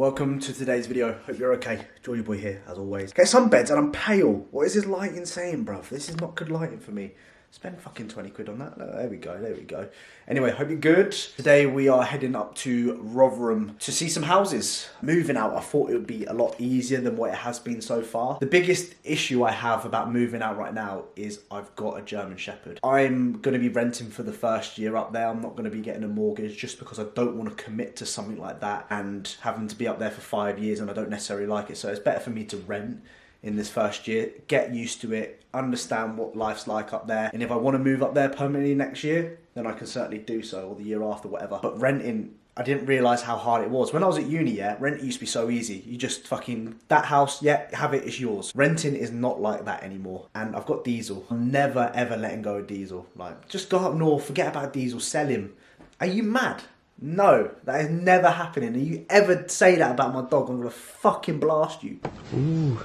Welcome to today's video. Hope you're okay. Georgie boy here, as always. Get sunbeds and I'm pale. What is this lighting saying, bruv? This is not good lighting for me. Spend fucking 20 quid on that. No, there we go. Anyway, hope you're good. Today we are heading up to Rotherham to see some houses. Moving out, I thought it would be a lot easier than what it has been so far. The biggest issue I have about moving out right now is I've got a German Shepherd. I'm going to be renting for the first year up there. I'm not going to be getting a mortgage just because I don't want to commit to something like that and having to be up there for 5 years and I don't necessarily like it. So it's better for me to rent in this first year, get used to it, understand what life's like up there, and if I want to move up there permanently next year, then I can certainly do so, or the year after, whatever. But renting, I didn't realise how hard it was. When I was at uni, yeah, rent used to be so easy. You just fucking, that house, yeah, have it, it's yours. Renting is not like that anymore. And I've got diesel. I'm never ever letting go of diesel. Like, just go up north, forget about diesel, sell him. Are you mad? No, that is never happening. And you ever say that about my dog, I'm gonna fucking blast you. Ooh.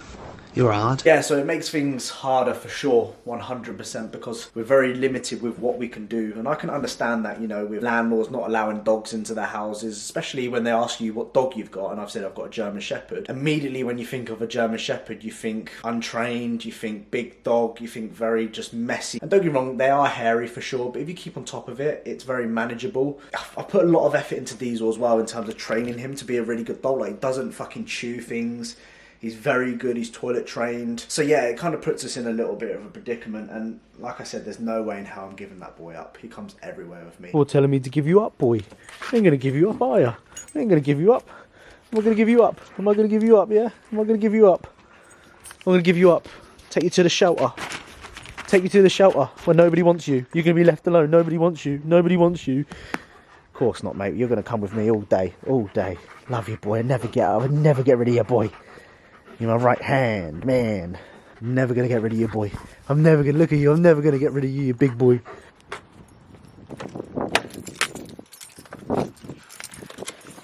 You're hard. Yeah, so it makes things harder for sure, 100%, because we're very limited with what we can do. And I can understand that, you know, with landlords not allowing dogs into their houses, especially when they ask you what dog you've got. And I've said I've got a German Shepherd. Immediately when you think of a German Shepherd, you think untrained, you think big dog, you think very just messy. And don't get me wrong, they are hairy for sure, but if you keep on top of it, it's very manageable. I put a lot of effort into Diesel as well in terms of training him to be a really good dog. Like, he doesn't fucking chew things. He's very good, he's toilet trained. So yeah, it kind of puts us in a little bit of a predicament. And like I said, there's no way in hell I'm giving that boy up. He comes everywhere with me. You're telling me to give you up, boy. I ain't going to give you up, are you? I ain't going to give you up. Am I going to give you up? Am I going to give you up, yeah? Am I going to give you up? I'm going to give you up. Take you to the shelter. Take you to the shelter where nobody wants you. You're going to be left alone. Nobody wants you. Nobody wants you. Of course not, mate. You're going to come with me all day. All day. Love you, boy. Never get out. Never get rid of you, boy. You're my right hand, man. I'm never going to get rid of you, boy. I'm never going to look at you. I'm never going to get rid of you, you big boy.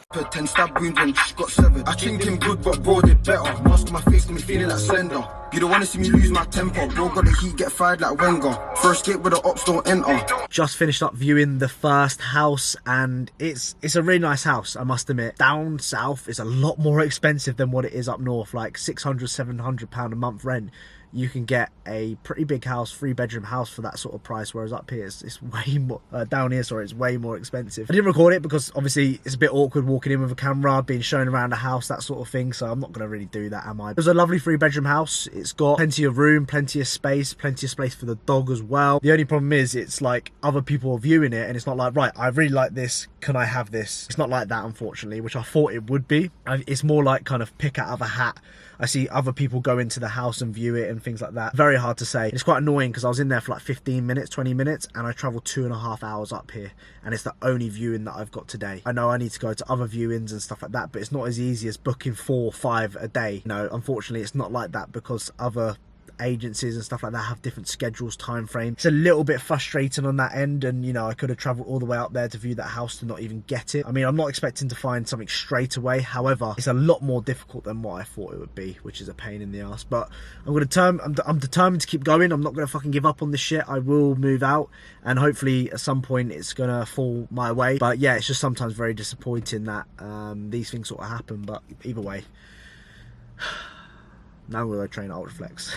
Put 10 stab wounds when she got 7. I think him good, but bro did better. Mask on my face, got me feeling like Slender. You don't want to see me lose my temper. Bro got the heat, get fired like Wenger. First gate where the ops don't enter. Just finished up viewing the first house, and it's a really nice house, I must admit. Down south is a lot more expensive than what it is up north, like £600–700 a month rent. You can get a pretty big house, 3-bedroom house for that sort of price, whereas up here it's way more, down here, sorry, it's way more expensive. I didn't record it because obviously it's a bit awkward walking in with a camera, being shown around the house, that sort of thing, so I'm not going to really do that, am I? It was a lovely 3-bedroom house. It's got plenty of room, plenty of space for the dog as well. The only problem is it's like other people are viewing it and it's not like, right, I really like this, can I have this? It's not like that, unfortunately, which I thought it would be. It's more like kind of pick out of a hat. I see other people go into the house and view it and things like that. Very hard to say. It's quite annoying because I was in there for like 15 minutes, 20 minutes, and I travelled 2.5 hours up here. And it's the only viewing that I've got today. I know I need to go to other viewings and stuff like that, but it's not as easy as booking 4 or 5 a day. No, unfortunately, it's not like that because other agencies and stuff like that have different schedules, time frames. It's a little bit frustrating on that end, and you know, I could have travelled all the way up there to view that house to not even get it. I mean, I'm not expecting to find something straight away, however it's a lot more difficult than what I thought it would be, which is a pain in the ass. But I'm determined to keep going. I'm not going to fucking give up on this shit. I will move out, and hopefully at some point it's going to fall my way. But yeah, it's just sometimes very disappointing that these things sort of happen, but either way, now I'm going to go train at Ultraflex.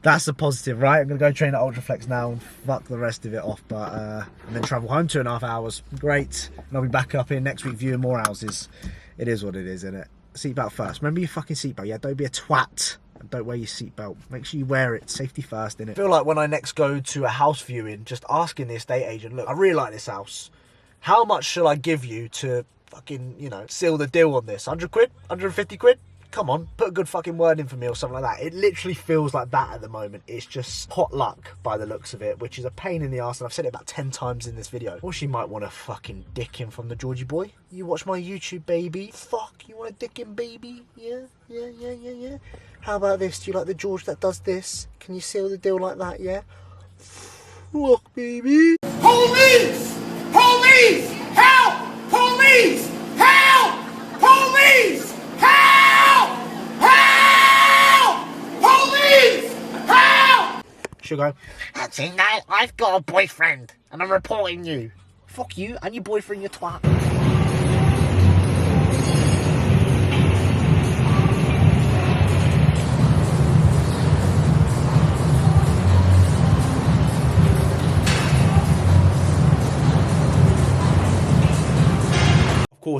That's a positive, right? I'm going to go train at Ultraflex now and fuck the rest of it off. But and then travel home 2.5 hours. Great. And I'll be back up here next week viewing more houses. It is what it is, isn't it? Seatbelt first. Remember your fucking seatbelt, yeah? Don't be a twat. And don't wear your seatbelt. Make sure you wear it. Safety first, innit? I feel like when I next go to a house viewing, just asking the estate agent, look, I really like this house. How much shall I give you to fucking, you know, seal the deal on this? 100 quid? 150 quid? Come on, put a good fucking word in for me or something like that. It literally feels like that at the moment. It's just hot luck by the looks of it, which is a pain in the arse, and I've said it about 10 times in this video. Or she might want to fucking dick him from the Georgie boy. You watch my YouTube, baby. Fuck, you want to dick him, baby? Yeah. How about this? Do you like the George that does this? Can you seal the deal like that, yeah? Fuck, baby. Police! Police! Help! Police! Help! Police! Help! Help! Police! Help! She'll go, actually, no, I've got a boyfriend and I'm reporting you. Fuck you and your boyfriend, you twat.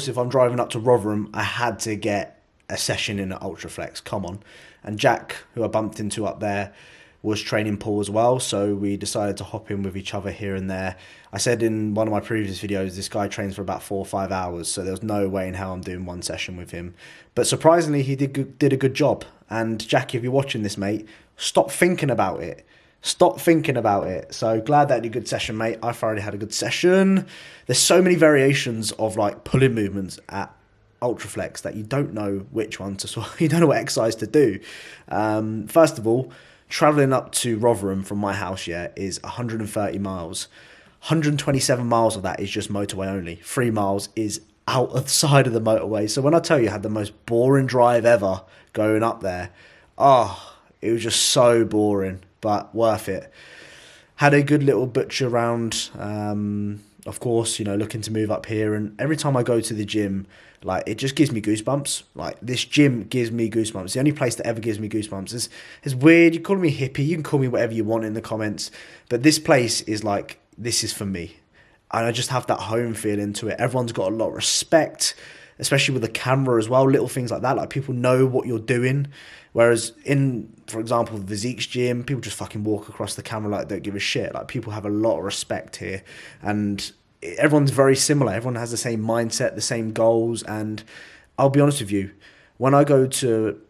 course, if I'm driving up to Rotherham, I had to get a session in at Ultraflex. Come on. And Jack, who I bumped into up there, was training Paul as well, so we decided to hop in with each other here and there. I said in one of my previous videos, this guy trains for about 4 or 5 hours, so there was no way in hell I'm doing one session with him. But surprisingly, he did a good job. And Jack, if you're watching this, mate, stop thinking about it. Stop thinking about it. So glad that I did a good session, mate. I thoroughly had a good session. There's so many variations of like pulling movements at Ultraflex that you don't know which one to you don't know what exercise to do. First of all, traveling up to Rotherham from my house, is 130 miles. 127 miles of that is just motorway only. 3 miles is out of the side of the motorway. So when I tell you I had the most boring drive ever going up there, it was just so boring, but worth it. Had a good little butcher round, of course, looking to move up here. And every time I go to the gym, like, it just gives me goosebumps. Like, this gym gives me goosebumps. It's the only place that ever gives me goosebumps. It's weird. You call me hippie. You can call me whatever you want in the comments. But this place is like, this is for me. And I just have that home feeling to it. Everyone's got a lot of respect, especially with the camera as well. Little things like that. Like, people know what you're doing. Whereas in, for example, the Physique's gym, people just fucking walk across the camera like they don't give a shit. Like, people have a lot of respect here. And everyone's very similar. Everyone has the same mindset, the same goals. And I'll be honest with you, when I go to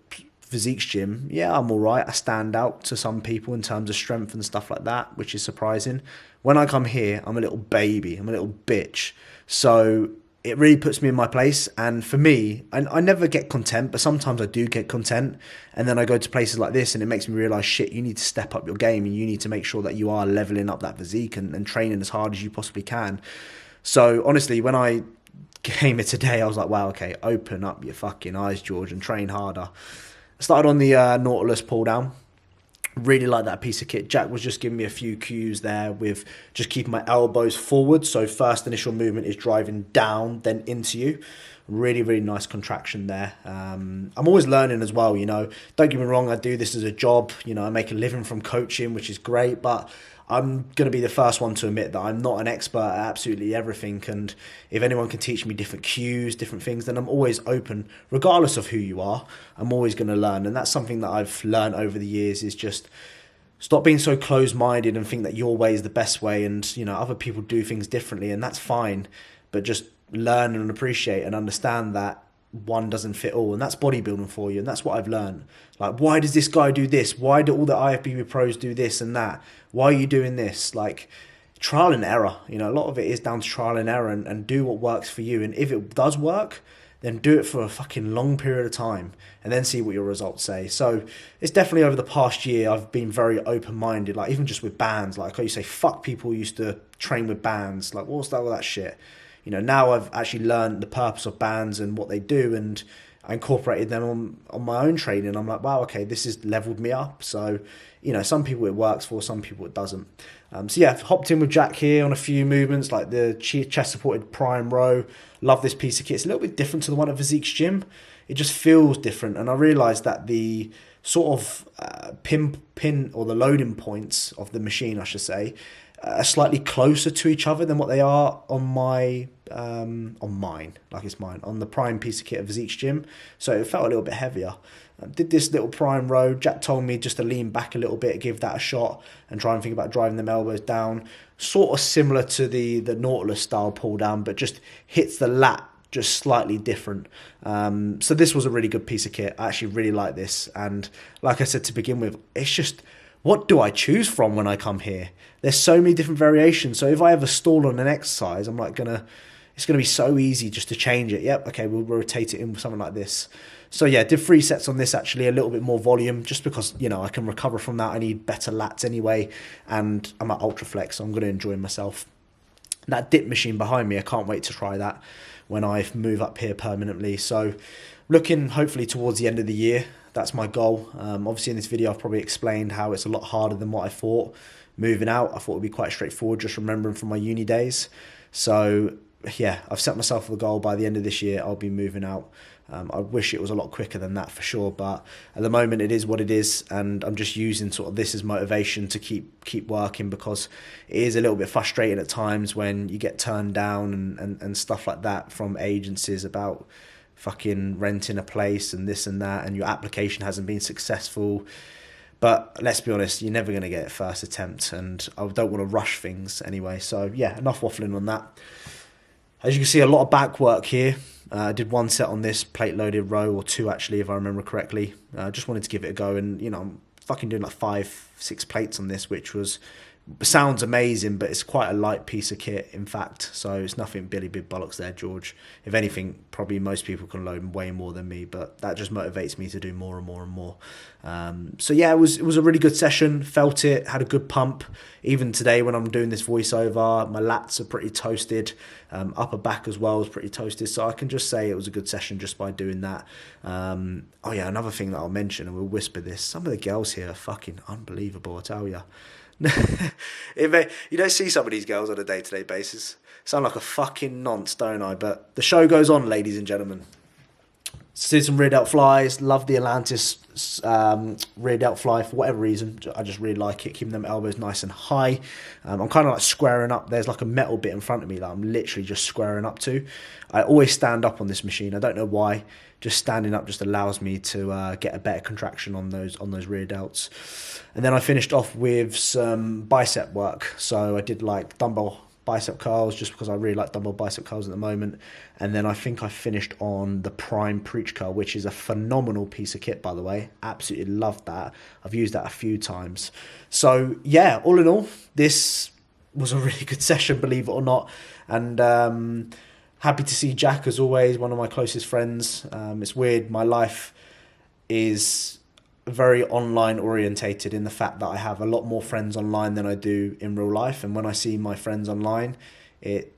Physique's gym, I'm all right. I stand out to some people in terms of strength and stuff like that, which is surprising. When I come here, I'm a little baby. I'm a little bitch. So it really puts me in my place. And for me, I never get content, but sometimes I do get content. And then I go to places like this and it makes me realise, shit, you need to step up your game and you need to make sure that you are levelling up that physique and training as hard as you possibly can. So honestly, when I came here today, I was like, wow, okay, open up your fucking eyes, George, and train harder. I started on the Nautilus pull down. Really like that piece of kit. Jack was just giving me a few cues there with just keeping my elbows forward. So first initial movement is driving down, then into you. Really, really nice contraction there. I'm always learning as well, Don't get me wrong, I do this as a job. I make a living from coaching, which is great. But I'm going to be the first one to admit that I'm not an expert at absolutely everything. And if anyone can teach me different cues, different things, then I'm always open. Regardless of who you are, I'm always going to learn. And that's something that I've learned over the years, is just stop being so closed-minded and think that your way is the best way. And, other people do things differently, and that's fine. But just learn and appreciate and understand that one doesn't fit all, and that's bodybuilding for you. And that's what I've learned. Like, why does this guy do this? Why do all the IFBB pros do this and that? Why are you doing this? Like, trial and error. A lot of it is down to trial and error, and do what works for you. And if it does work, then do it for a fucking long period of time and then see what your results say. So it's definitely over the past year I've been very open-minded, like even just with bands. Like, I used to say, fuck people who used to train with bands. Like, what's that with that shit? Now I've actually learned the purpose of bands and what they do, and I incorporated them on my own training. I'm like, wow, okay, this has leveled me up. So, some people it works for, some people it doesn't. I've hopped in with Jack here on a few movements, like the chest supported prime row. Love this piece of kit. It's a little bit different to the one at Physique's gym. It just feels different. And I realised that the sort of pin or the loading points of the machine, I should say, are slightly closer to each other than what they are on mine, on the prime piece of kit of Physique's gym. So it felt a little bit heavier. I did this little prime row. Jack told me just to lean back a little bit, give that a shot, and try and think about driving them elbows down. Sort of similar to the Nautilus style pull down, but just hits the lat just slightly different. So this was a really good piece of kit. I actually really like this. And like I said to begin with, it's just, what do I choose from when I come here? There's so many different variations. So if I ever stall on an exercise, I'm like it's gonna be so easy just to change it. Yep, okay, we'll rotate it in with something like this. So yeah, did 3 sets on this, actually, a little bit more volume, just because, I can recover from that. I need better lats anyway, and I'm at Ultraflex, so I'm gonna enjoy myself. That dip machine behind me, I can't wait to try that when I move up here permanently. So looking hopefully towards the end of the year, that's my goal. Obviously in this video I've probably explained how it's a lot harder than what I thought. Moving out, I thought it would be quite straightforward, just remembering from my uni days. So yeah, I've set myself the goal by the end of this year I'll be moving out. I wish it was a lot quicker than that for sure, but at the moment it is what it is, and I'm just using sort of this as motivation to keep working, because it is a little bit frustrating at times when you get turned down and stuff like that from agencies about fucking renting a place and this and that, and your application hasn't been successful. But let's be honest, you're never going to get it first attempt, and I don't want to rush things anyway. So yeah, enough waffling on that. As you can see, a lot of back work here. I did one set on this plate loaded row, or two actually, if I remember correctly. Just wanted to give it a go, and you know, I'm fucking doing like 5-6 plates on this, which sounds amazing, but it's quite a light piece of kit, in fact. So it's nothing Billy Big Bollocks there, George. If anything, probably most people can load way more than me, but that just motivates me to do more and more and more. So yeah, it was a really good session. Felt it, had a good pump. Even today when I'm doing this voiceover, my lats are pretty toasted. Upper back as well is pretty toasted. So I can just say it was a good session just by doing that. Oh yeah, another thing that I'll mention, and we'll whisper this, some of the girls here are fucking unbelievable, I tell ya. You don't see some of these girls on a day-to-day basis. Sound like a fucking nonce, don't I? But the show goes on, ladies and gentlemen. Did some rear delt flies. Love the Atlantis rear delt fly for whatever reason. I just really like it, keeping them elbows nice and high. I'm kind of like squaring up. There's like a metal bit in front of me that I'm literally just squaring up to. I always stand up on this machine. I don't know why. Just standing up just allows me to get a better contraction on those rear delts. And then I finished off with some bicep work. So I did like dumbbell bicep curls, just because I really like dumbbell bicep curls at the moment. And then I think I finished on the prime preach curl, which is a phenomenal piece of kit, by the way. Absolutely loved that. I've used that a few times. So yeah, all in all, this was a really good session, believe it or not. And happy to see Jack, as always, one of my closest friends. It's weird, my life is very online orientated in the fact that I have a lot more friends online than I do in real life. And when I see my friends online, it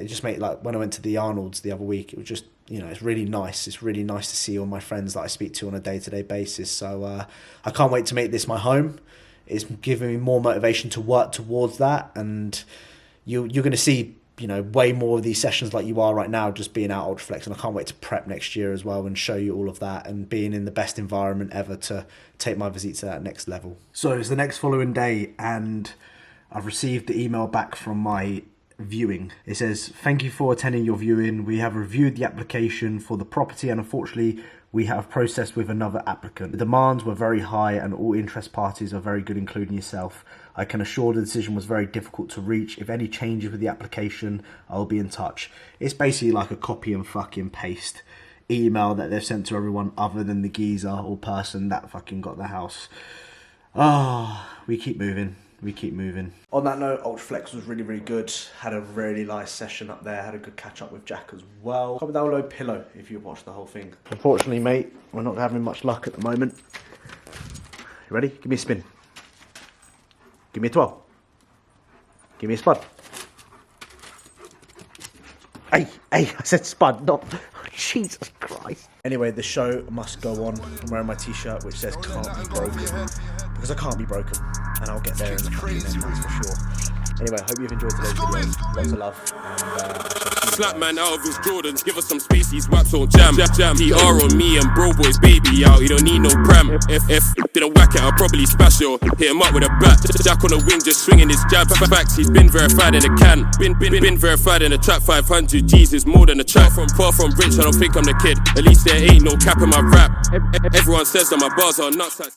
just made, like when I went to the Arnold's the other week, it was just, you know, it's really nice. It's really nice to see all my friends that I speak to on a day-to-day basis. So I can't wait to make this my home. It's giving me more motivation to work towards that. And you're going to see, you know, way more of these sessions like you are right now, just being out Ultraflex, and I can't wait to prep next year as well and show you all of that, and being in the best environment ever to take my physique to that next level. So it's the next following day, and I've received the email back from my viewing. It says, "Thank you for attending your viewing. We have reviewed the application for the property, and unfortunately we have processed with another applicant. The demands were very high and all interest parties are very good, including yourself. I can assure the decision was very difficult to reach. If any changes with the application, I'll be in touch." It's basically like a copy and fucking paste email that they've sent to everyone other than the geezer or person that fucking got the house. We keep moving. We keep moving. On that note, Ultraflex was really, really good. Had a really nice session up there. Had a good catch up with Jack as well. Comment down below pillow if you watched the whole thing. Unfortunately, mate, we're not having much luck at the moment. You ready? Give me a spin. Give me a 12. Give me a spud. Hey, I said spud, not... Jesus Christ. Anyway, the show must go on. I'm wearing my t-shirt which says "can't be broken," because I can't be broken, and I'll get there in the fucking end, that's for sure. Anyway, hope you've enjoyed today's video. Lots of love, and Slap man out of his Jordans, give us some space, these waps on jam. PR on me and bro boys baby out, you don't need no pram. If didn't whack it, I'll probably smash it or hit him up with a bat. Jack on the wing just swinging his jab. Facts, he's been verified in the can. Been verified in the trap. 500 G's is more than a trap. Far from rich, I don't think I'm the kid. At least there ain't no cap in my rap. Everyone says that my bars are nuts.